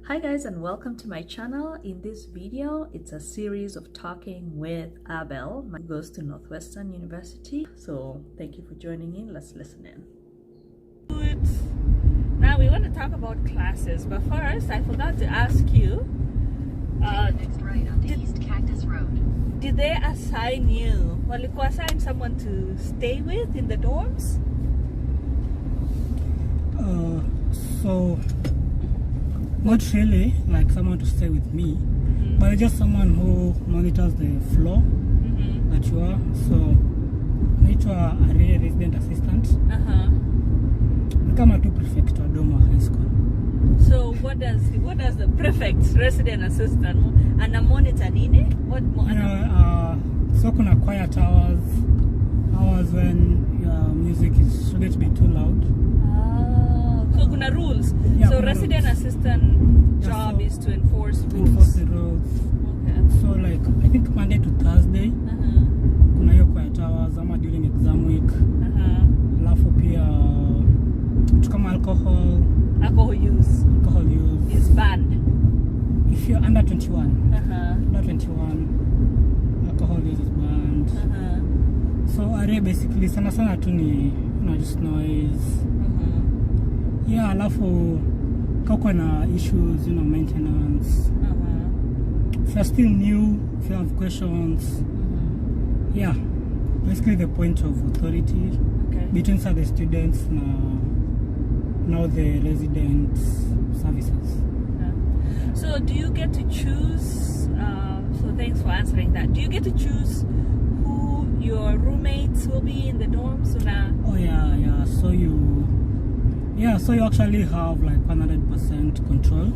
Hi guys, and welcome to my channel. In this video, it's a series of talking with Abel, who goes to Northwestern University. So thank you for joining in. Let's listen in. Now we want to talk about classes, but first I forgot to ask you, next right onto East Cactus Road. Did they assign you, walikuwa assign someone to stay with in the dorms? So not really like someone to stay with me, but just someone who monitors the floor that you are. So naitwa a resident assistant. Kama tu prefect wa Doma High School. So what does the prefect resident assistant ana monitor nini? What so kuna quiet hours when your music shouldn't be too loud. So kuna rules. Yeah, so resident rules. Assistant Yeah, job so is to enforce rules. Enforce the rules. Okay. So like I think Monday to Thursday kuna hiyo quiet hours ama during exam week. Alafu pia kama alcohol use is banned if you're under 21. Under 21 alcohol use is banned. So are basically sana tu ni just noise. Yeah, alafu kako na issues, maintenance. If you're still new, if you have questions, yeah, basically the point of authority between the students now the resident services. So do you get to choose, so thanks for answering that, do you get to choose who your roommates will be in the dorms? Oh yeah, so you actually have like 100% control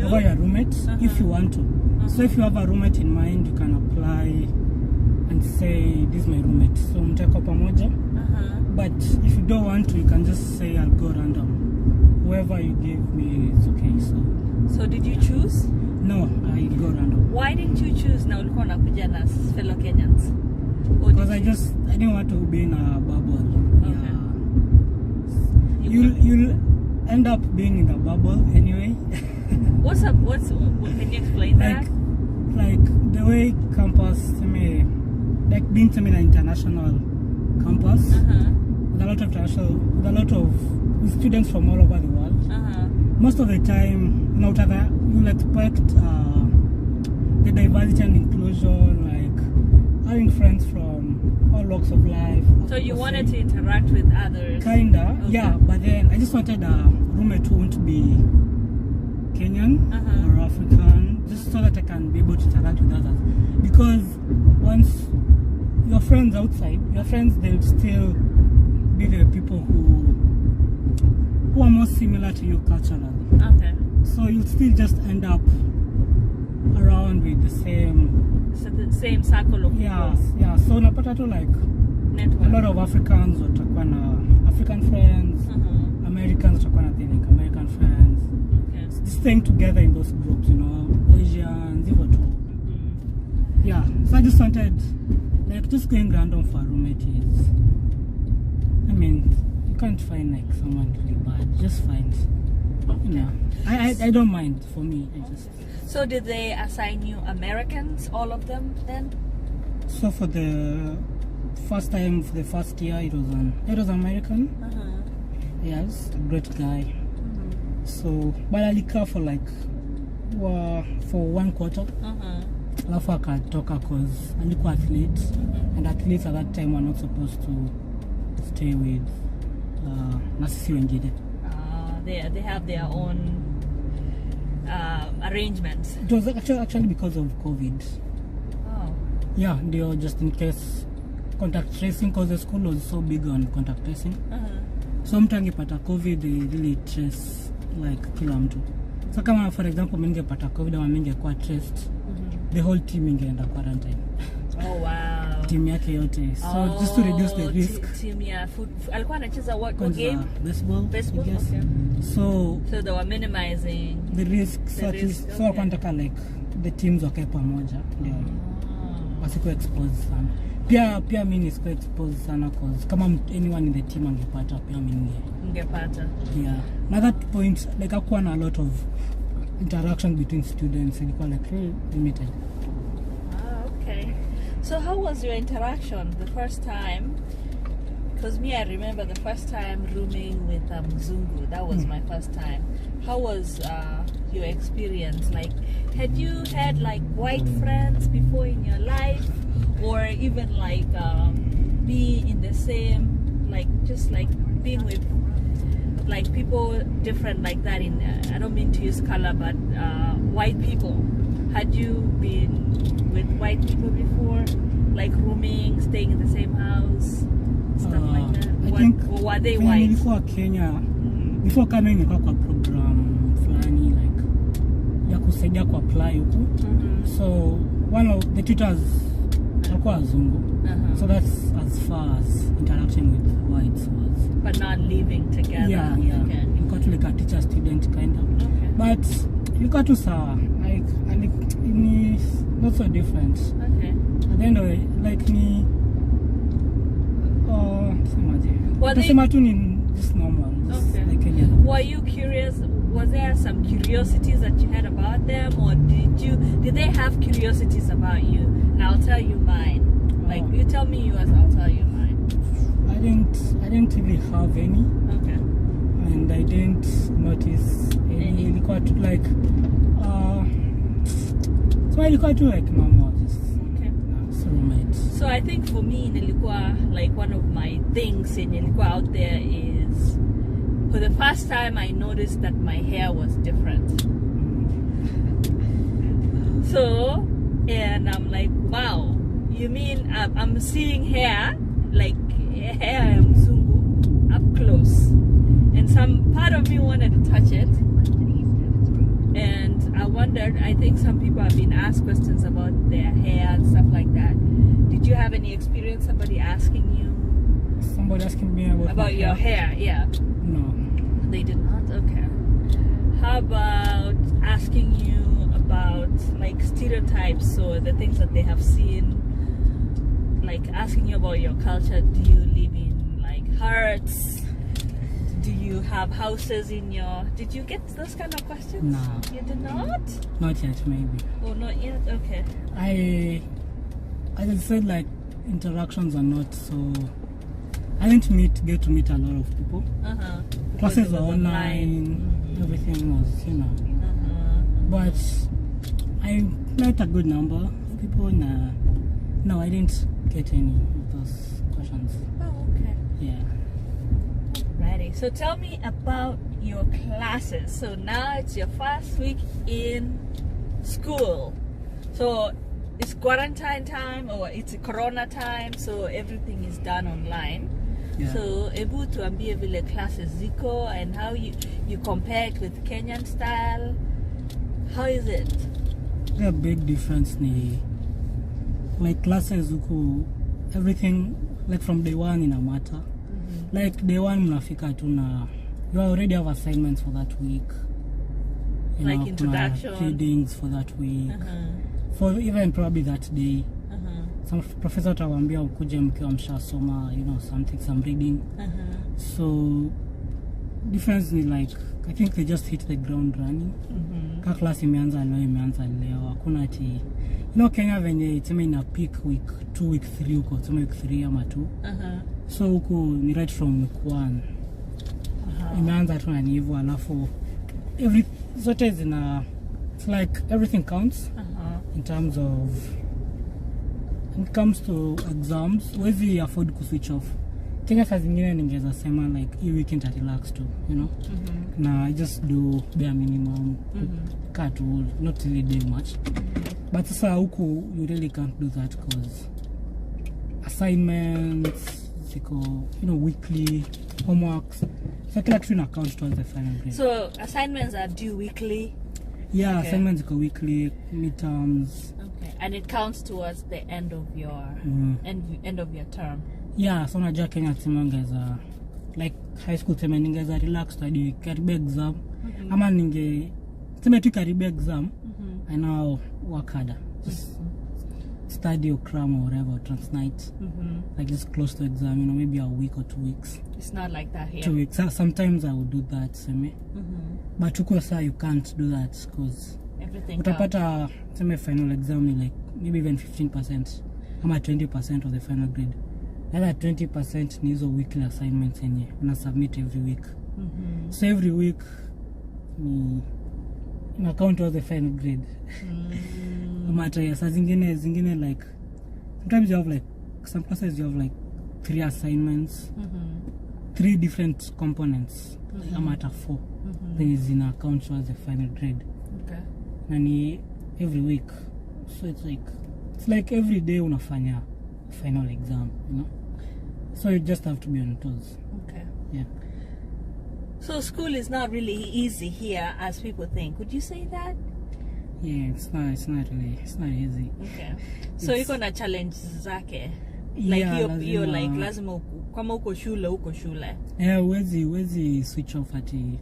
over your roommates if you want to. So if you have a roommate in mind, you can apply and say, this is my roommate, so mteko pamoja. But if you don't want to, you can just say, I'll go random. Whoever you give me is okay. So did you choose? No, I go random. Why didn't you choose na ulikuwa unakuja na fellow Kenyans? Because I didn't want to be in a bubble. Okay. You'll end up being in the bubble anyway. Can you explain that? Like the way campus, like being in an international campus, with a lot of students from all over the world. Most of the time, you'll expect the diversity and inclusion, like having friends from all walks of life. So you wanted to interact with others? Kinda, yeah. But then I just wanted a roommate who won't be Kenyan or African, just so that I can be able to interact with others. Because once your friends outside, they'll still be the people who are more similar to you culturally. Okay. So you'll still just end up around with the same circle of people. Yeah. So unapata tu like network. A lot of Africans watakuwa na African friends, Americans watakuwa na like American friends. Okay. Staying together in those groups, Asians, hivyo tu. Yeah. So I just wanted like just going random for roommates. You can't find like someone really bad. Just find. I don't mind. For me, So did they assign you Americans, all of them then? So for the first time, for the first year, it was American. Yes, a great guy. So, but I live for like for 1 quarter. Alafu akatoka cause alikuwa athlete, and athletes at that time were not supposed to stay with na sisi wengine. They have their own arrangements. It was actually because of COVID. Oh. Yeah, they were just in case contact tracing, because the school was so big on contact tracing. So mtu angepata COVID, they really trace like kila mtu. So kama for example mingepata COVID ama mingekuwa traced, the whole team ingeenda quarantine. Oh wow. Team yake yote. So just to reduce the risk. Team ya alikuwa anacheza what game? Baseball. I guess. Okay. So they were minimizing the risk. So wanataka like the teams wakae pamoja ndio wasiko exposed sana. Pia mimi nisiko exposed sana cause kama anyone in the team angepata pia mimi ningepata. Yeah. Now that point like hakuwa na a lot of interaction between students ilikuwa like really limited. Okay. So how was your interaction the first time? Because me, I remember the first time rooming with Mzungu. That was my first time. How was your experience? Like, had you had like white friends before in your life, or even like be in the same, like just like being with like people different like that? In I don't mean to use color, but white people. Had you been with white people before, like rooming, staying in the same house? Stuff like that. I think or were they white? Nilikuwa Kenya before coming nilikuwa kwa program fulani like ya kusaidia ku apply huku. So one of the tutors alikuwa wazungu. So that's as far as interaction with whites was. But not living together. Yeah. Okay. Ilikuwa tu like a teacher student kind of. Okay. But ilikuwa tu sawa. Like it's not so different. Okay. At the end of it, like ni Were just normal. Just okay. Like any other. Were you curious? Was there some curiosities that you had about them, or did they have curiosities about you? And I'll tell you mine. Like you tell me yours, I'll tell you mine. I didn't really have any. Okay. And I didn't notice any. Ilikuwa tu like so ilikuwa tu like normal. Just so I think for me nilikuwa like one of my things in nilikuwa out there is for the first time I noticed that my hair was different. So and I'm like, wow, you mean I'm seeing hair like hair mzungu up close, and some part of me wanted to touch it. And I wondered, I think some people have been asked questions about their hair and stuff like that. Did you have any experience, somebody asking you? Somebody asking me about your hair? Yeah. No. They did not? Okay. How about asking you about like stereotypes or the things that they have seen? Like asking you about your culture. Do you live in like huts? Do you have houses in your... Did you get those kind of questions? No. You did not? Not yet, maybe. Oh, not yet? Okay. As I said, like, interactions are not so... I didn't get to meet a lot of people. Classes were online. Everything was, you know. But I met a good number of people. No, I didn't get any of those questions. Oh, okay. Yeah. Alrighty. So tell me about your classes. So now it's your first week in school. So it's quarantine time or it's corona time, so everything is done online. Yeah. So ebu tuambie vile classes ziko and how you compare it with Kenyan style. How is it? The big difference ni like classes huku everything like from day one in a matter. Like day one mnafika tu na you already have assignments for that week. You like know, introduction, readings for that week. For even probably that day. Some professor atawambia ukuje mkiwa mshasoma, you know, some reading. So difference ni like I think they just hit the ground running. Ka class imeanza leo hakuna ati you know Kenya venye itseme ina peak week 2 week 3 huko itseme week 3 ama 2. So huko ni right from week 1. Imeanza tu na hivyo alafu zote zina it's like everything counts in terms of when it comes to exams wezi afford ku switch off. Kenya saa zingine ningeza sema like hii weekend at relax too, you know. Na I just do bare minimum, cut all, not really doing much. But sasa huku you really can't do that because assignments, you know, weekly homeworks. So kila kitu ina count towards the final grade. So assignments are due weekly? Yeah, okay. Assignments go weekly, midterms. Okay, and it counts towards the end of your end of your term. Yeah, so najua Kenya tumengeza like high school tuseme ningeza relax study karibia exam ama tuseme tu karibia exam I now work harder, just study or cram or whatever, transnight, like just close to exam, you know, maybe a week or 2 weeks. It's not like that here. 2 weeks. Sometimes I would do that, semi. But huko saa you can't do that because Everything utapata sema final exam ni like maybe even 15% ama 20% of the final grade. That 20% ni hizo weekly assignments yenye una submit every week. So every week ni ina count as the final grade. Ama saa zingine like sometimes you have like some classes you have like 3 assignments, 3 different components, ama hata 4. Then is in account as the final grade. Okay. And every week, so it's like every day unafanya final exam, you know. So you just have to be on toes. Okay. Yeah. So school is not really easy here as people think. Would you say that? Yeah, it's not easy. Okay. So you're gonna challenge zake. Like Yeah, you're lazima- like lazima kama uko shule. Yeah, wezi switch off ati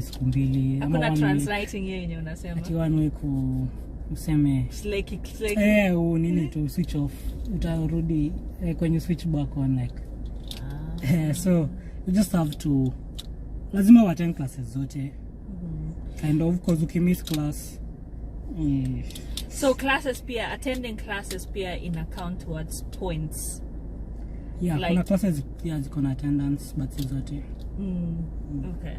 siku mbili ama Hakuna 1 week. translating hiyo yenye unasema. Ati 1 week useme Slake. nini to switch off, utarudi kwenye switch back on like so you just have to lazima attend classes zote kind of because ukimiss class So attending classes pia in account towards points. yeah like- kuna classes pia ziko na attendance but si zote. Okay.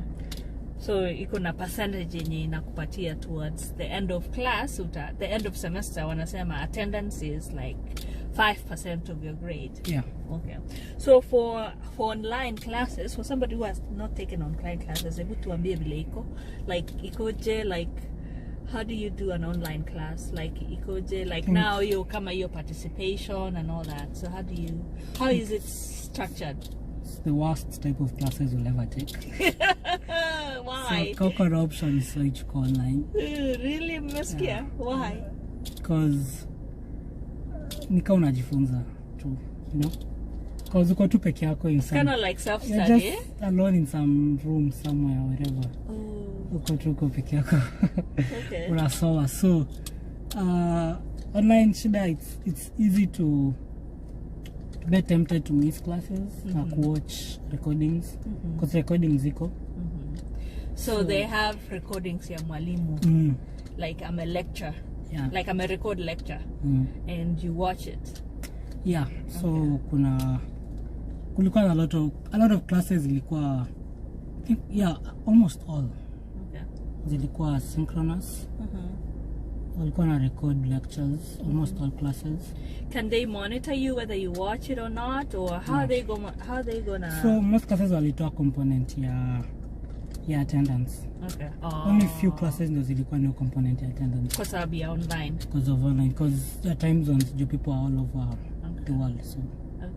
So iko na percentage yenye inakupatia towards the end of class, the end of semester wanasema attendance is like 5% of your grade. Yeah. Okay. So for online classes, for somebody who has not taken online classes, hebu tuambie vile iko. Like ikoje, like how do you do an online class? Like ikoje, like now you kama your participation and all that. So how is it structured? It's the worst type of classes you'll ever take. Why? So cover option is switch online Really mmesikia? Why? because nika unajifunza tu, you know, because uko tu peke yako in Kind some, of like you're self-study. just alone in some room somewhere wherever uko peke yako Okay. unasoma. So online shida, it's easy to get tempted to miss classes na kuwatch recordings because recordings ziko So they have recordings ya mwalimu. Like I'm a lecture. yeah. Like I'm a record lecture. And you watch it. Yeah, so kulikuwa na a lot of classes ilikuwa, I think, yeah, almost all Okay. zilikuwa synchronous. Walikuwa na record lectures, almost all classes. Can they monitor you whether you watch it or not, or how they gonna? So most classes walitoa component ya attendance. Okay. Only few classes ndo zilikuwa no component ya attendance Because I'll be online. because of online, because the time zones people are all over the world. So Okay.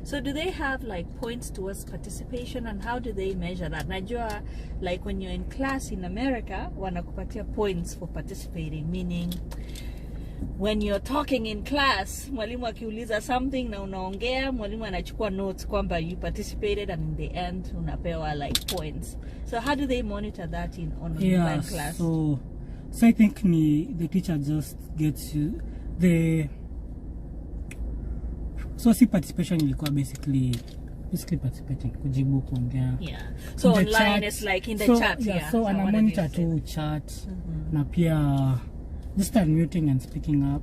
So do they have like points towards participation, and how do they measure that? Najua, like when you're in class in America, wanakupatia points for participating, meaning when you're talking in class, mwalimu akiuliza something na unaongea, mwalimu anachukua notes kwamba you participated, and in the end unapewa like points. So how do they monitor that on online class? So I think the teacher just gets you so see participation ilikuwa basically participating, kujibu, kuongea. Yeah. So In the online chat. is like in the So, chat. yeah. So ana what it monitor is. to chat na pia just unmuting and speaking up.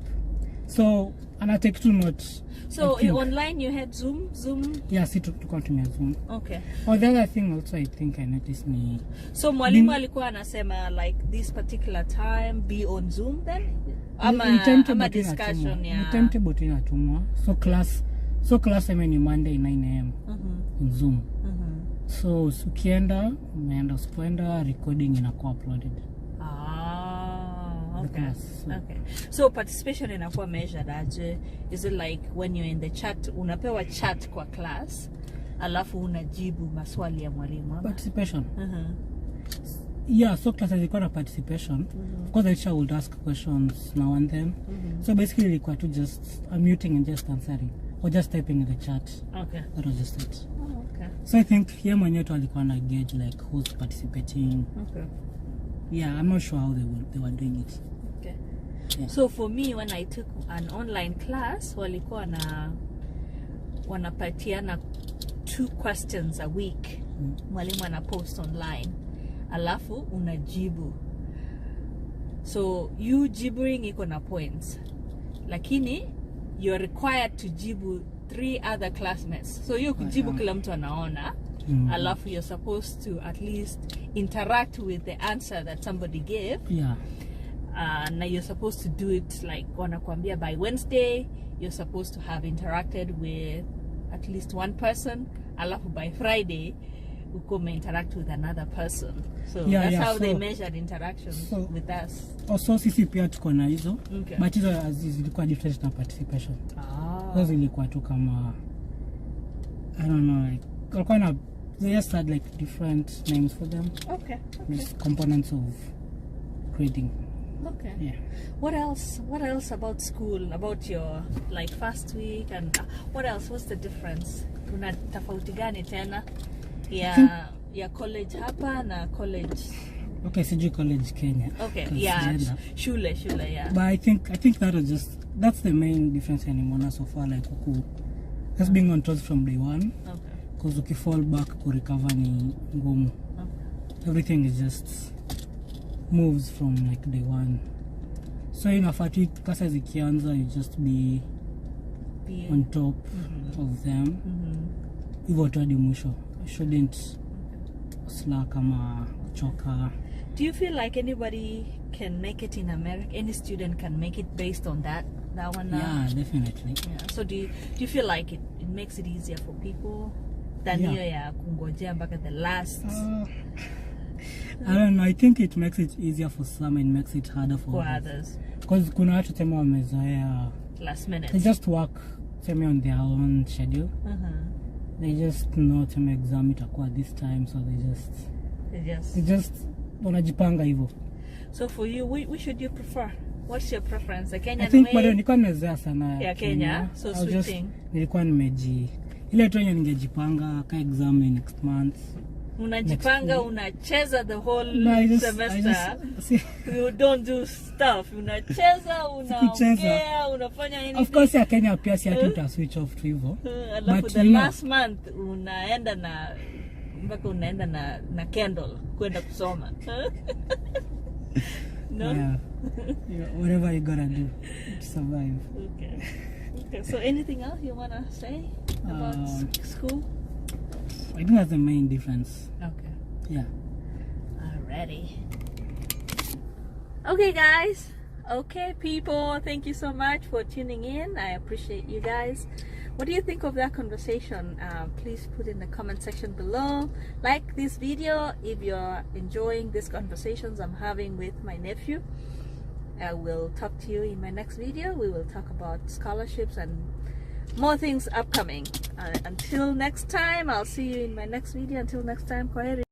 So ana take two notes. So I think. online you had Zoom. Yeah, si tuko tumia Zoom. Okay. Oh, the other thing also I think I noticed ni So mwalimu alikuwa anasema like this particular time be on Zoom then? Ama discussion ni ya timetable tu inatumwa. So class I mean Monday 9 a.m. on Zoom. So ukienda umeenda, usipoenda recording inakuwa uploaded. Ah, okay. class, so. Okay. So participation inakuwa measured aje? Is it like when you're in the chat, unapewa chat kwa class, alafu unajibu maswali ya mwalimu? Participation. Yeah, so classes ilikuwa na participation. Of course the teacher would ask questions now and then. So basically ilikuwa tu just unmuting and just answering or just typing in the chat. Okay. That was just it. Oh, okay. So I think yeye mwenyewe tu alikuwa na gauge like who's participating. Okay. Yeah, I'm not sure how they were doing it. Okay. Yeah. So for me, when I took an online class, walikuwa wanapatiana 2 questions a week. Mwalimu ana post online, alafu unajibu. So you jibuing iko na points, lakini you're required to jibu 3 other classmates. So you kujibu kila mtu anaona, alafu you're supposed to at least interact with the answer that somebody gave. Now you're supposed to do it like wanakuambia by Wednesday you're supposed to have interacted with at least 1 person, alafu by Friday uko interact with another person. So that's how they measured interactions with us. Also sisi pia tuko na hizo, but hizo zilikuwa different na participation. Hizo zilikuwa tu kama I don't know, like they just had like different names for them. Okay. Components of grading. Okay. Yeah. What else about school? About your like first week and what else? What's the difference? Kuna tofauti gani tena ya college hapa na college? Okay, sijui college Kenya. Okay, yeah, shule, yeah. But I think that was that's the main difference anymore so far, like just being on toes from day one. Okay. Because if you fall back to recover ni ngumu. Okay. Everything is just moves from like day one. So inafati klasa zikianza you just be on top of them. Hivyo tu hadi mwisho. You shouldn't slack ama choka. Do you feel like anybody can make it in America? Any student can make it based on that one now? Yeah, definitely. Yeah. So do you feel like it makes it easier for people than ya kungojea mpaka the last? I don't know. I think it makes it easier for some and makes it harder for others. Because kuna watu tena wamezoea last minute. They just work on their own schedule. They just know tena exam itakuwa this time, so they just wanajipanga hivyo. So for you, which should you prefer? What's your preference? The Kenyan way? I think bado nilikuwa nimezoea sana ya Kenya. So switching. Nilikuwa ile tu ningejipanga ka exam next month. Unajipanga, unacheza the whole semester. You don't do stuff. Unacheza, unaongea, unafanya anything. Of course ya Kenya pia si ati uta switch off tu hivyo. But the last month unaenda na candle kwenda kusoma. No? Yeah, whatever you gotta do to survive. Okay. So anything else you wanna say about school? I think that's the main difference. Okay. Yeah. Alrighty. Okay, guys. Okay, people. Thank you so much for tuning in. I appreciate you guys. What do you think of that conversation? Please put in the comment section below. Like this video if you're enjoying these conversations I'm having with my nephew. I will talk to you in my next video. We will talk about scholarships and more things upcoming. Until next time, I'll see you in my next video. Until next time, kwaheri.